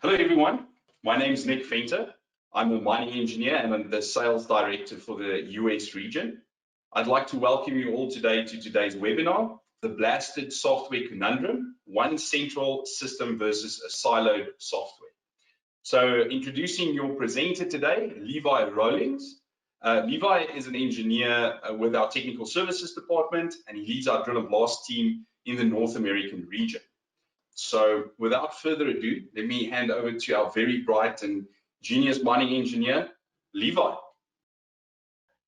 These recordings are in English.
Hello everyone, my name is Nick Fenter. I'm a mining engineer and I'm the sales director for the US region. I'd like to welcome you all today to today's webinar, the blasted software conundrum, one central system versus a siloed software. So introducing your presenter today, Levi Rawlings. Levi is an engineer with our technical services department and he leads our drill and blast team in the North American region. So without further ado, let me hand over to our very bright and genius mining engineer, Levi.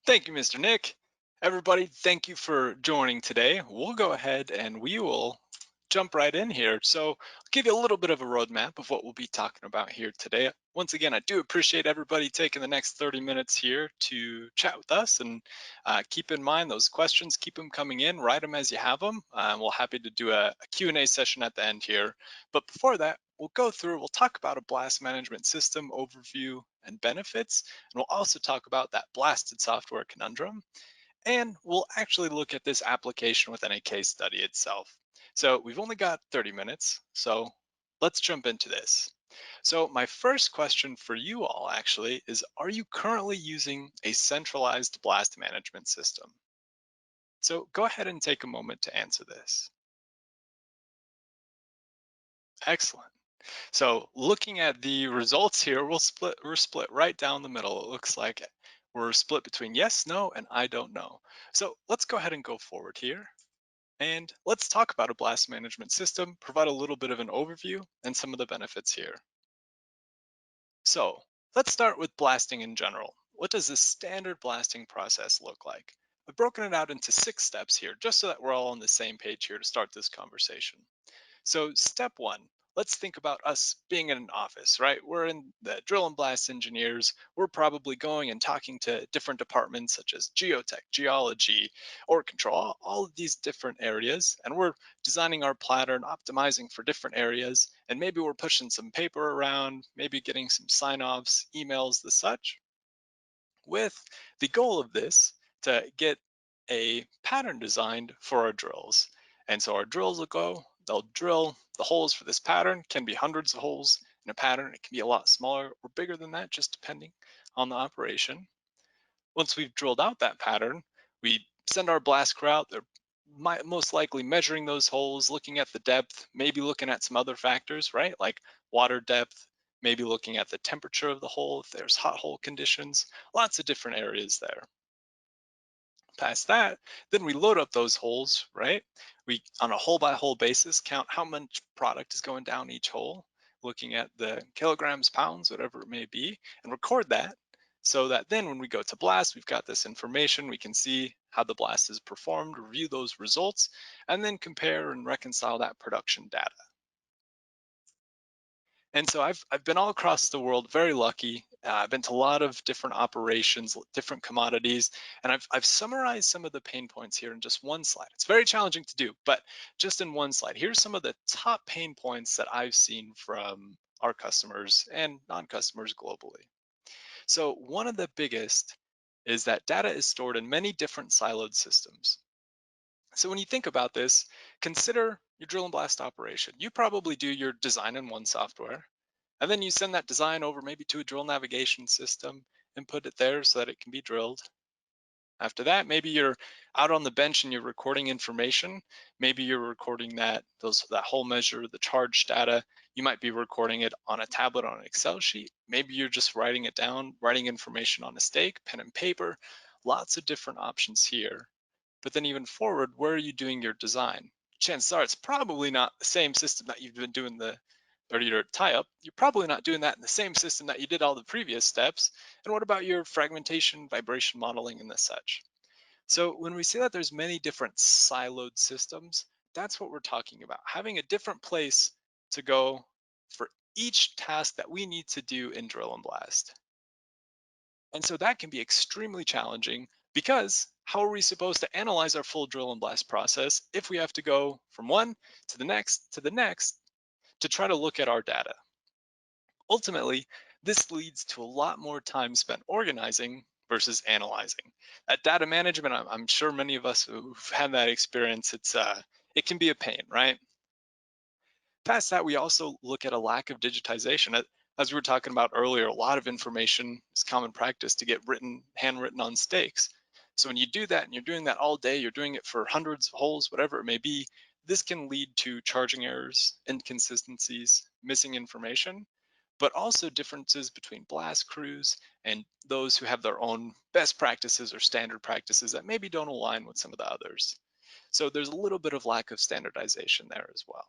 Thank you, Mr. Nick. Everybody, thank you for joining today. We'll go ahead and we will jump right in here. So I'll give you a little bit of a roadmap of what we'll be talking about here today. Once again, I do appreciate everybody taking the next 30 minutes here to chat with us, and keep in mind those questions, keep them coming in, write them as you have them. We're happy to do a Q&A session at the end here. But before that, we'll talk about a blast management system overview and benefits, and we'll also talk about that blasted software conundrum. And we'll actually look at this application within a case study itself. So we've only got 30 minutes, so let's jump into this. So my first question for you all actually is, are you currently using a centralized blast management system? So go ahead and take a moment to answer this. Excellent. So looking at the results here, we're split right down the middle. It looks like we're split between yes, no, and I don't know. So let's go ahead and go forward here. And let's talk about a blast management system, provide a little bit of an overview and some of the benefits here. So let's start with blasting in general. What does the standard blasting process look like? I've broken it out into 6 steps here, just so that we're all on the same page here to start this conversation. So step 1, let's think about us being in an office, right? We're in the drill and blast engineers. We're probably going and talking to different departments such as geotech, geology, ore control, all of these different areas. And we're designing our pattern, optimizing for different areas. And maybe we're pushing some paper around, maybe getting some sign-offs, emails, the such, with the goal of this to get a pattern designed for our drills. And so our drills will go, they'll drill the holes for this pattern, can be hundreds of holes in a pattern. It can be a lot smaller or bigger than that, just depending on the operation. Once we've drilled out that pattern, we send our blast crew out. They're most likely measuring those holes, looking at the depth, maybe looking at some other factors, right? Like water depth, maybe looking at the temperature of the hole, if there's hot hole conditions, lots of different areas there. Past that, then we load up those holes, right? We, on a hole by hole basis, count how much product is going down each hole, looking at the kilograms, pounds, whatever it may be, and record that so that then when we go to blast, we've got this information, we can see how the blast is performed, review those results, and then compare and reconcile that production data. And so I've been all across the world, very lucky. I've been to a lot of different operations, different commodities, and I've summarized some of the pain points here in just one slide. It's very challenging to do, but just in one slide, here's some of the top pain points that I've seen from our customers and non-customers globally. So one of the biggest is that data is stored in many different siloed systems. So when you think about this, consider your drill and blast operation. You probably do your design in one software, and then you send that design over maybe to a drill navigation system and put it there so that it can be drilled. After that, maybe you're out on the bench and you're recording information. Maybe you're recording that hole measure, the charge data. You might be recording it on a tablet on an Excel sheet. Maybe you're just writing it down, writing information on a stake, pen and paper. Lots of different options here. But then even forward, where are you doing your design? Chances are it's probably not the same system that you've been doing or your tie-up. You're probably not doing that in the same system that you did all the previous steps. And what about your fragmentation, vibration modeling, and the such? So when we say that there's many different siloed systems, that's what we're talking about. Having a different place to go for each task that we need to do in drill and blast. And so that can be extremely challenging, because how are we supposed to analyze our full drill and blast process if we have to go from one to the next to try to look at our data? Ultimately, this leads to a lot more time spent organizing versus analyzing. At data management, I'm sure many of us who've had that experience, it can be a pain, right? Past that, we also look at a lack of digitization. As we were talking about earlier, a lot of information is common practice to get handwritten on stakes. So when you do that and you're doing that all day, you're doing it for hundreds of holes, whatever it may be, this can lead to charging errors, inconsistencies, missing information, but also differences between blast crews and those who have their own best practices or standard practices that maybe don't align with some of the others. So there's a little bit of lack of standardization there as well.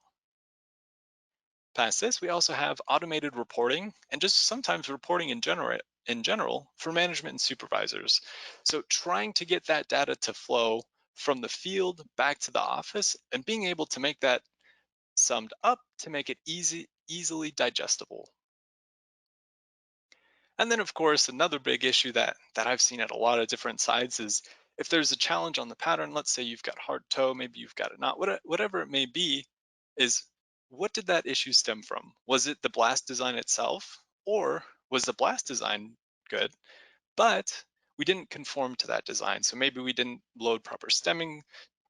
Past this, we also have automated reporting and just sometimes reporting in general for management and supervisors. So trying to get that data to flow from the field back to the office and being able to make that summed up to make it easily digestible. And then, of course, another big issue that I've seen at a lot of different sides is if there's a challenge on the pattern, let's say you've got hard toe, maybe you've got it not, whatever it may be, is what did that issue stem from? Was it the blast design itself, or was the blast design good, but we didn't conform to that design? So maybe we didn't load proper stemming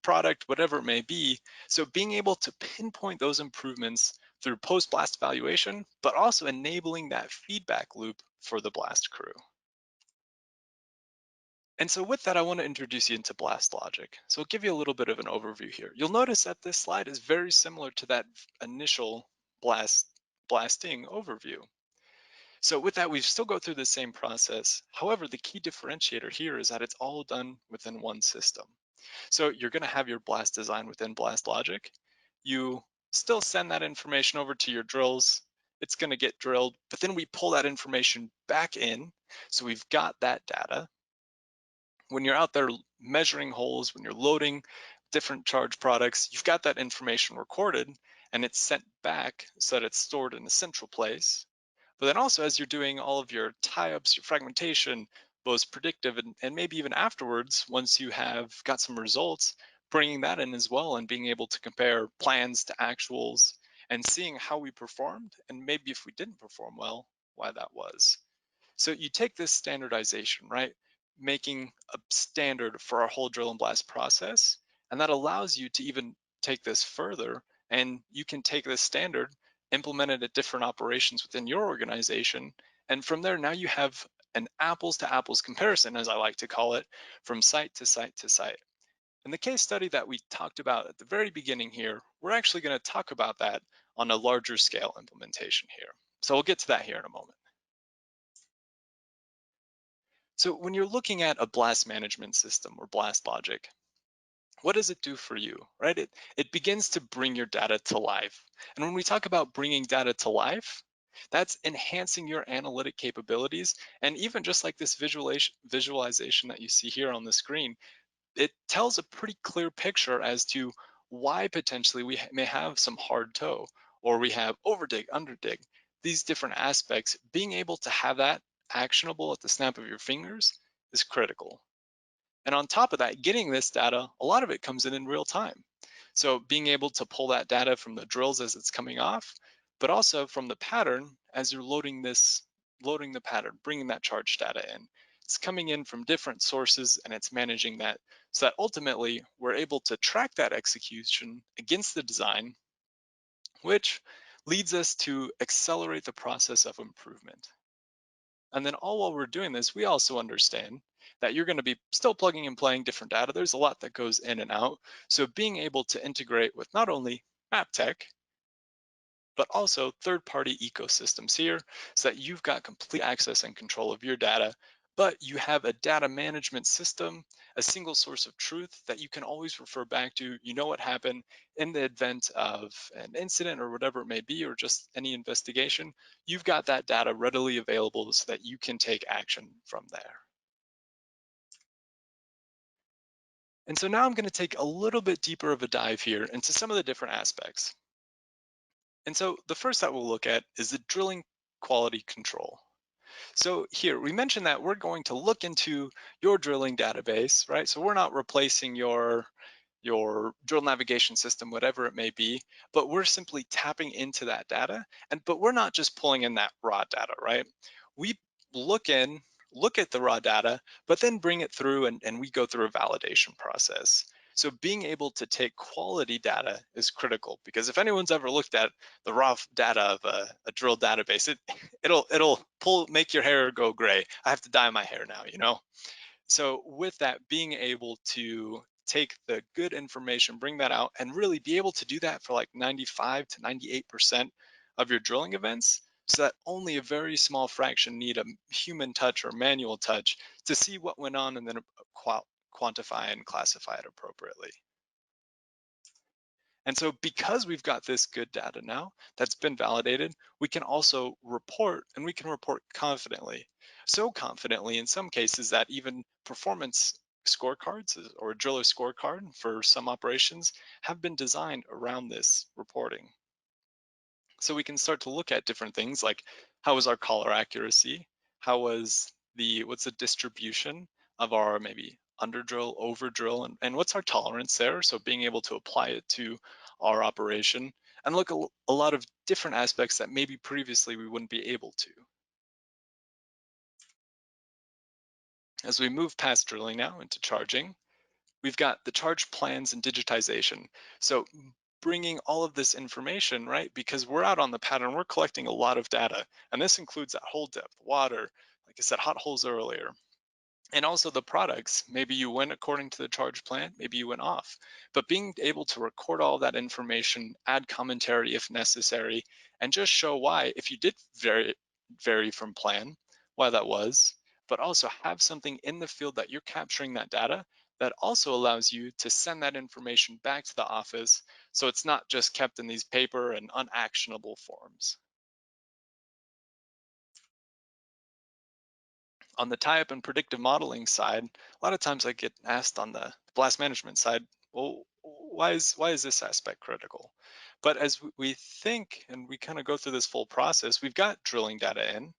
product, whatever it may be. So being able to pinpoint those improvements through post-blast evaluation, but also enabling that feedback loop for the blast crew. And so with that, I want to introduce you into BlastLogic. So I'll give you a little bit of an overview here. You'll notice that this slide is very similar to that initial blasting overview. So with that, we still go through the same process. However, the key differentiator here is that it's all done within one system. So you're going to have your blast design within BlastLogic. You still send that information over to your drills. It's going to get drilled, but then we pull that information back in. So we've got that data. When you're out there measuring holes, when you're loading different charge products, you've got that information recorded and it's sent back so that it's stored in a central place. But then also as you're doing all of your tie-ups, your fragmentation, both predictive and maybe even afterwards, once you have got some results, bringing that in as well and being able to compare plans to actuals and seeing how we performed and maybe if we didn't perform well, why that was. So you take this standardization, right? Making a standard for our whole drill and blast process. And that allows you to even take this further and you can take this standard, implement it at different operations within your organization. And from there, now you have an apples to apples comparison, as I like to call it, from site to site to site. In the case study that we talked about at the very beginning here, we're actually going to talk about that on a larger scale implementation here. So we'll get to that here in a moment. So when you're looking at a blast management system or BlastLogic, what does it do for you, right? It begins to bring your data to life. And when we talk about bringing data to life, that's enhancing your analytic capabilities. And even just like this visualization that you see here on the screen, it tells a pretty clear picture as to why potentially we may have some hard toe or we have overdig, underdig, these different aspects. Being able to have that actionable at the snap of your fingers is critical. And on top of that, getting this data, a lot of it comes in real time. So being able to pull that data from the drills as it's coming off, but also from the pattern as you're loading the pattern, bringing that charge data in. It's coming in from different sources and it's managing that so that ultimately we're able to track that execution against the design, which leads us to accelerate the process of improvement. And then all while we're doing this, we also understand that you're going to be still plugging and playing different data. There's a lot that goes in and out. So being able to integrate with not only Maptek, but also third-party ecosystems here so that you've got complete access and control of your data, but you have a data management system, a single source of truth that you can always refer back to. You know what happened in the event of an incident or whatever it may be, or just any investigation. You've got that data readily available so that you can take action from there. And so now I'm going to take a little bit deeper of a dive here into some of the different aspects. And so the first that we'll look at is the drilling quality control. So here, we mentioned that we're going to look into your drilling database, right? So we're not replacing your drill navigation system, whatever it may be, but we're simply tapping into that data. But we're not just pulling in that raw data, right? We look at the raw data, but then bring it through and we go through a validation process. So being able to take quality data is critical, because if anyone's ever looked at the raw data of a drill database, it'll make your hair go gray. I have to dye my hair now, you know? So with that, being able to take the good information, bring that out, and really be able to do that for like 95 to 98% of your drilling events, so that only a very small fraction need a human touch or manual touch to see what went on, and then quantify and classify it appropriately. And so because we've got this good data now that's been validated, we can also report, and we can report confidently. So confidently in some cases that even performance scorecards or driller scorecard for some operations have been designed around this reporting. So we can start to look at different things like, how was our collar accuracy? How was what's the distribution of our maybe under drill, over drill, and what's our tolerance there? So being able to apply it to our operation and look at a lot of different aspects that maybe previously we wouldn't be able to. As we move past drilling now into charging, we've got the charge plans and digitization. So bringing all of this information, right? Because we're out on the pattern, we're collecting a lot of data, and this includes that hole depth, water, like I said, hot holes earlier, and also the products. Maybe you went according to the charge plan, maybe you went off. But being able to record all that information, add commentary if necessary, and just show why, if you did vary from plan, why that was, but also have something in the field that you're capturing that data that also allows you to send that information back to the office, so it's not just kept in these paper and unactionable forms. On the tie-up and predictive modeling side, a lot of times I get asked on the blast management side, well, why is this aspect critical? But as we think and we kind of go through this full process, we've got drilling data in,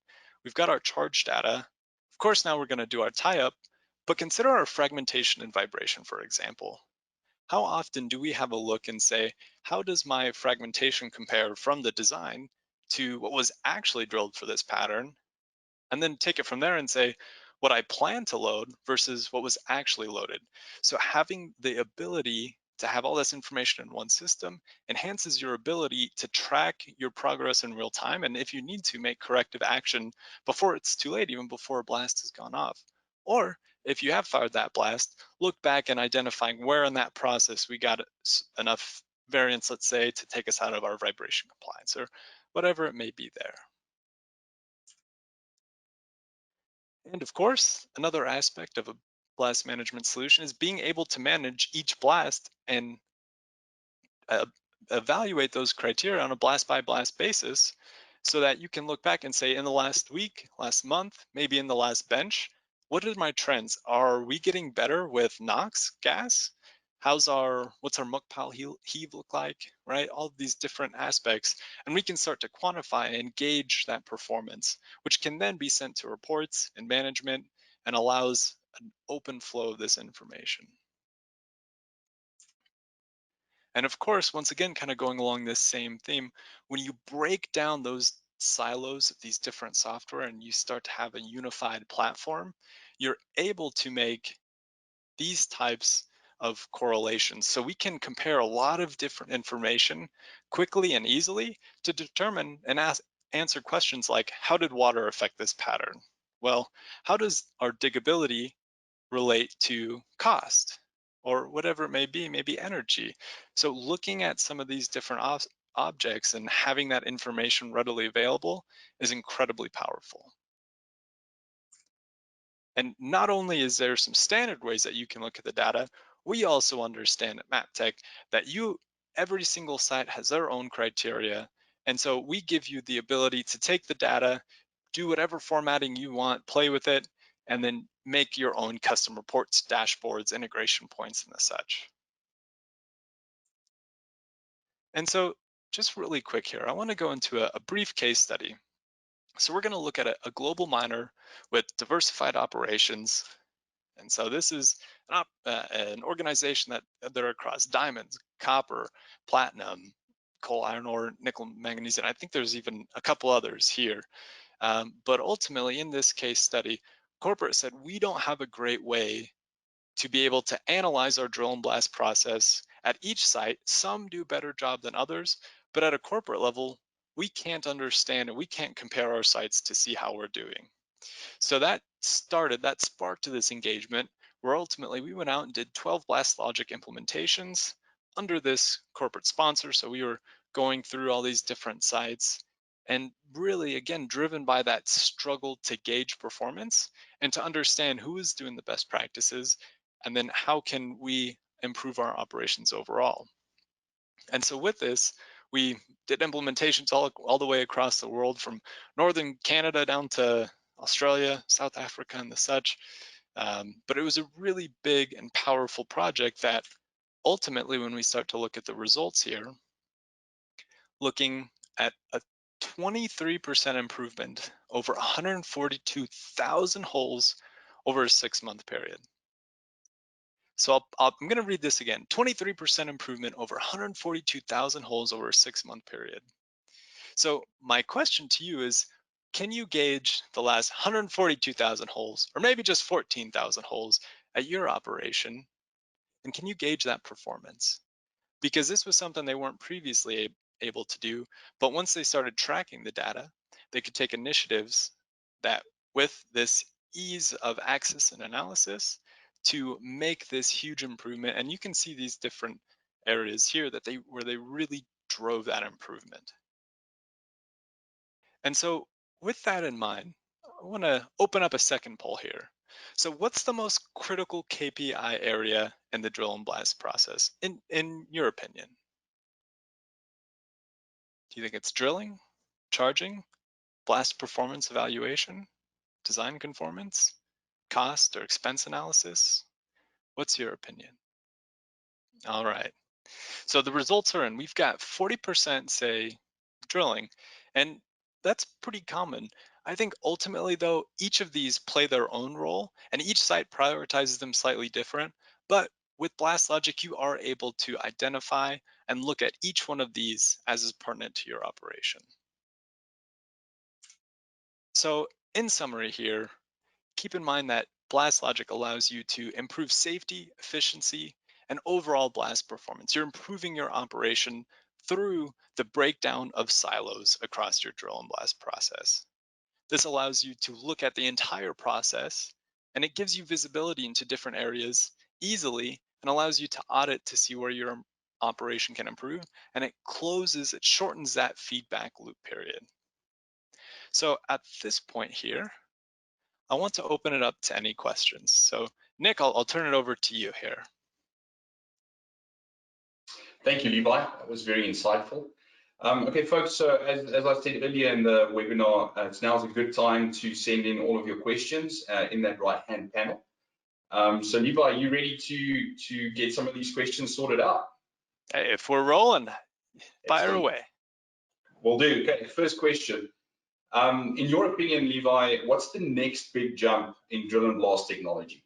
we've got our charge data. Of course, now we're going to do our tie-up, but consider our fragmentation and vibration, for example. How often do we have a look and say, how does my fragmentation compare from the design to what was actually drilled for this pattern? And then take it from there and say what I plan to load versus what was actually loaded. So having the ability to have all this information in one system enhances your ability to track your progress in real time. And if you need to, make corrective action before it's too late, even before a blast has gone off. Or if you have fired that blast, look back and identifying where in that process we got enough variance, let's say, to take us out of our vibration compliance or whatever it may be there. And of course, another aspect of a blast management solution is being able to manage each blast and uh, evaluate those criteria on a blast by blast basis, so that you can look back and say, in the last week, last month, maybe in the last bench, what are my trends? Are we getting better with NOx gas? What's our muck pile heave look like, right? All of these different aspects, and we can start to quantify and gauge that performance, which can then be sent to reports and management and allows an open flow of this information. And of course, once again, kind of going along this same theme, when you break down those silos of these different software and you start to have a unified platform, you're able to make these types of correlations. So we can compare a lot of different information quickly and easily to determine and answer questions like, how did water affect this pattern? Well, how does our diggability relate to cost or whatever it may be, maybe energy? So looking at some of these different objects and having that information readily available is incredibly powerful. And not only is there some standard ways that you can look at the data, we also understand at Maptek that every single site has their own criteria. And so we give you the ability to take the data, do whatever formatting you want, play with it, and then make your own custom reports, dashboards, integration points, and the such. And so just really quick here, I want to go into a brief case study. So we're going to look at a global miner with diversified operations. And so this is an organization that they're across diamonds, copper, platinum, coal, iron ore, nickel, manganese, and I think there's even a couple others here. But ultimately, in this case study, corporate said, we don't have a great way to be able to analyze our drill and blast process at each site. Some do a better job than others, but at a corporate level, we can't understand and we can't compare our sites to see how we're doing. So that sparked this engagement where ultimately we went out and did 12 BlastLogic implementations under this corporate sponsor. So we were going through all these different sites and really, again, driven by that struggle to gauge performance and to understand who is doing the best practices and then how can we improve our operations overall. And so with this, we did implementations all the way across the world, from northern Canada down to Australia, South Africa, and the such. But it was a really big and powerful project that ultimately, when we start to look at the results here, looking at a 23% improvement over 142,000 holes over a 6-month period. So I'm going to read this again. 23% improvement over 142,000 holes over a 6-month period. So my question to you is, can you gauge the last 142,000 holes, or maybe just 14,000 holes at your operation? And can you gauge that performance? Because this was something they weren't previously able to do. But once they started tracking the data, they could take initiatives that, with this ease of access and analysis, to make this huge improvement. And you can see these different areas here where they really drove that improvement. And so with that in mind, I want to open up a second poll here. So what's the most critical KPI area in the drill and blast process, in your opinion? Do you think it's drilling, charging, blast performance evaluation, design conformance, cost or expense analysis? What's your opinion? All right. So the results are in. We've got 40% say drilling, and that's pretty common. I think ultimately, though, each of these play their own role, and each site prioritizes them slightly different. But with BlastLogic, you are able to identify and look at each one of these as is pertinent to your operation. So in summary here, keep in mind that BlastLogic allows you to improve safety, efficiency, and overall blast performance. You're improving your operation through the breakdown of silos across your drill and blast process. This allows you to look at the entire process, and it gives you visibility into different areas easily and allows you to audit to see where your operation can improve, and it shortens that feedback loop period. So at this point here, I want to open it up to any questions. So Nick, I'll turn it over to you here. Thank you, Levi. That was very insightful. Okay, folks, so as I said earlier in the webinar, it's now a good time to send in all of your questions in that right-hand panel. So Levi, are you ready to get some of these questions sorted out? Hey, if we're rolling, fire away. Will do. Okay, first question. In your opinion, Levi, what's the next big jump in drill and blast technology?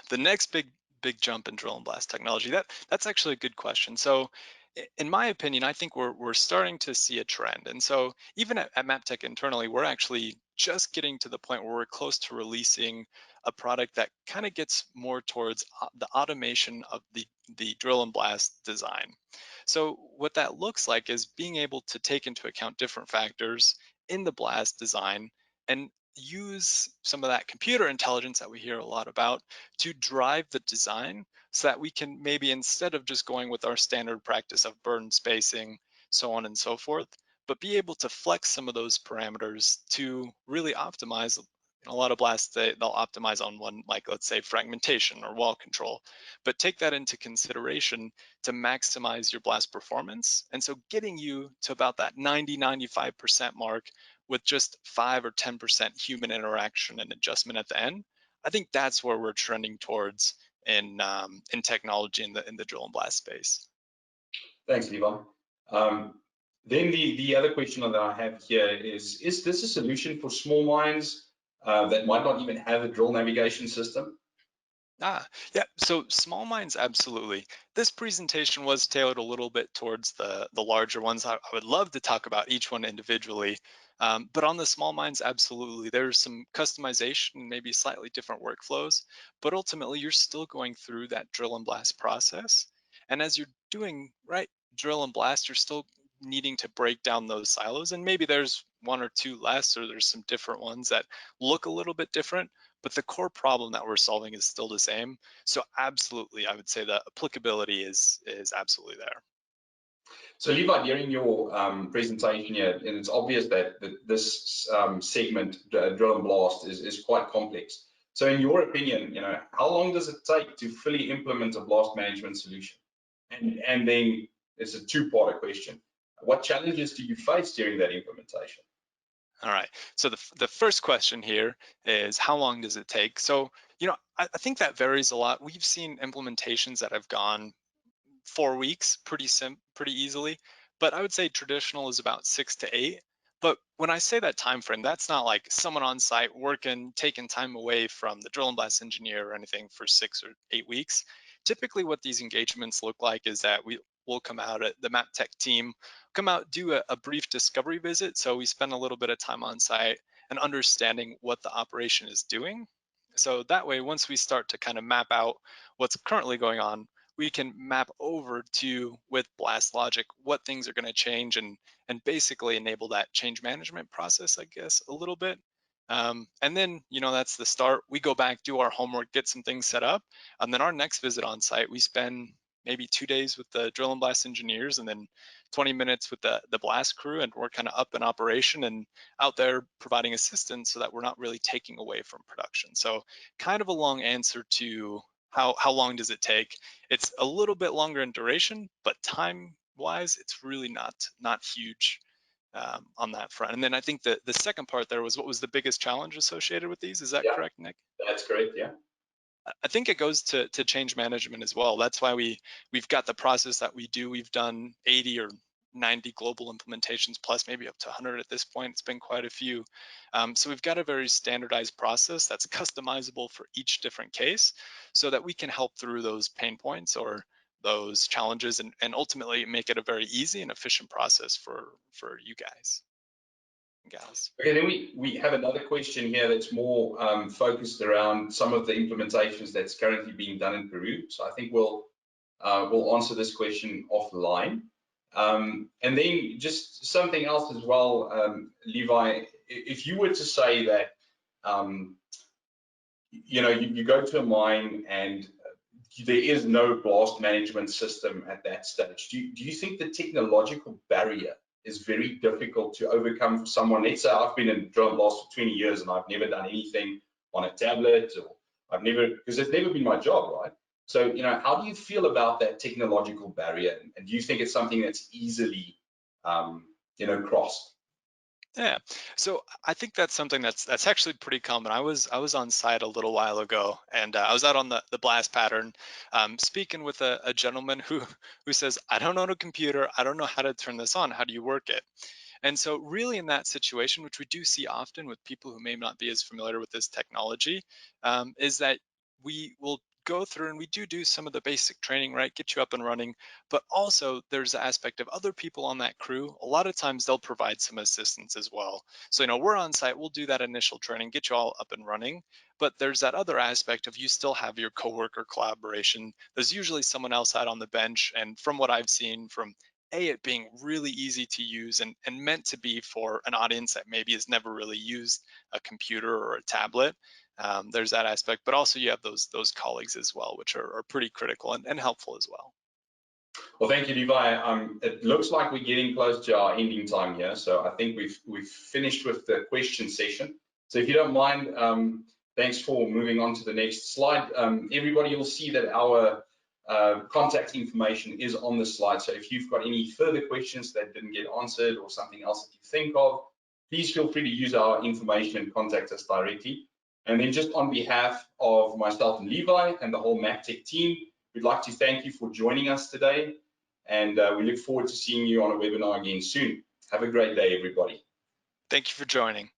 The next big jump in drill and blast technology. That's actually a good question. So in my opinion, I think we're starting to see a trend. And so even at Maptek internally, we're actually just getting to the point where we're close to releasing a product that kind of gets more towards the automation of the drill and blast design. So what that looks like is being able to take into account different factors in the blast design and use some of that computer intelligence that we hear a lot about to drive the design, so that we can maybe, instead of just going with our standard practice of burn spacing, so on and so forth, but be able to flex some of those parameters to really optimize. A lot of blasts, they'll optimize on one, like let's say fragmentation or wall control, but take that into consideration to maximize your blast performance. And so getting you to about that 90-95% mark with just 5 or 10% human interaction and adjustment at the end, I think that's where we're trending towards in technology in the drill and blast space. Thanks, Levi. Then the other question that I have here is this a solution for small mines that might not even have a drill navigation system? Yeah, so small mines, absolutely. This presentation was tailored a little bit towards the larger ones. I would love to talk about each one individually, But on the small mines, absolutely, there's some customization, maybe slightly different workflows, but ultimately you're still going through that drill and blast process. And as you're doing drill and blast, you're still needing to break down those silos. And maybe there's one or two less, or there's some different ones that look a little bit different, but the core problem that we're solving is still the same. So absolutely, I would say that applicability is absolutely there. So Levi, during your presentation here, and it's obvious that this segment, drill and blast, is quite complex. So in your opinion, how long does it take to fully implement a blast management solution? And then it's a two-part question. What challenges do you face during that implementation? All right. So the first question here is, how long does it take? So, I think that varies a lot. We've seen implementations that have gone 4 weeks pretty easily, but I would say traditional is about 6 to 8. But when I say that time frame, that's not like someone on site working, taking time away from the drill and blast engineer or anything for 6 or 8 weeks. Typically what these engagements look like is that we will come out, at the Maptek team come out, do a brief discovery visit, so we spend a little bit of time on site and understanding what the operation is doing. So that way, once we start to kind of map out what's currently going on, we can map over to, with BlastLogic, what things are going to change, and basically enable that change management process, I guess, a little bit. And then, that's the start. We go back, do our homework, get some things set up, and then our next visit on site, we spend maybe 2 days with the drill and blast engineers, and then 20 minutes with the blast crew, and we're kind of up in operation and out there providing assistance, so that we're not really taking away from production. So kind of a long answer to how long does it take. It's a little bit longer in duration, but time wise, it's really not huge on that front. And then I think the second part there was, what was the biggest challenge associated with these? Is that Yeah, correct, Nick? that's correct. Yeah. I think it goes to change management as well. That's why we've got the process that we do. We've done 80 or 90 global implementations, plus maybe up to 100 at this point. It's been quite a few. So we've got a very standardized process that's customizable for each different case, so that we can help through those pain points or those challenges, and ultimately make it a very easy and efficient process for you guys and gals. Okay, then we have another question here that's more focused around some of the implementations that's currently being done in Peru. So I think we'll answer this question offline. And then just something else as well, Levi, if you were to say that, you go to a mine and there is no blast management system at that stage, do you think the technological barrier is very difficult to overcome for someone? Let's say I've been in drill and blast for 20 years and I've never done anything on a tablet, or because it's never been my job, right? So, how do you feel about that technological barrier? And do you think it's something that's easily, crossed? Yeah, so I think that's something that's actually pretty common. I was on site a little while ago, and I was out on the blast pattern, speaking with a gentleman who says, "I don't own a computer. I don't know how to turn this on. How do you work it?" And so really in that situation, which we do see often with people who may not be as familiar with this technology, is that we will go through and we do some of the basic training, right? Get you up and running. But also there's the aspect of other people on that crew. A lot of times they'll provide some assistance as well. So, we're on site, we'll do that initial training, get you all up and running. But there's that other aspect of, you still have your coworker collaboration. There's usually someone else out on the bench. And from what I've seen, from it being really easy to use and meant to be for an audience that maybe has never really used a computer or a tablet. There's that aspect, but also you have those colleagues as well, which are pretty critical and helpful as well. Well, thank you, Levi. It looks like we're getting close to our ending time here, so I think we've finished with the question session. So if you don't mind, thanks for moving on to the next slide. Everybody will see that our contact information is on the slide. So if you've got any further questions that didn't get answered, or something else that you think of, please feel free to use our information and contact us directly. And then, just on behalf of myself and Levi and the whole Maptek team, we'd like to thank you for joining us today, and we look forward to seeing you on a webinar again soon. Have a great day, everybody. Thank you for joining.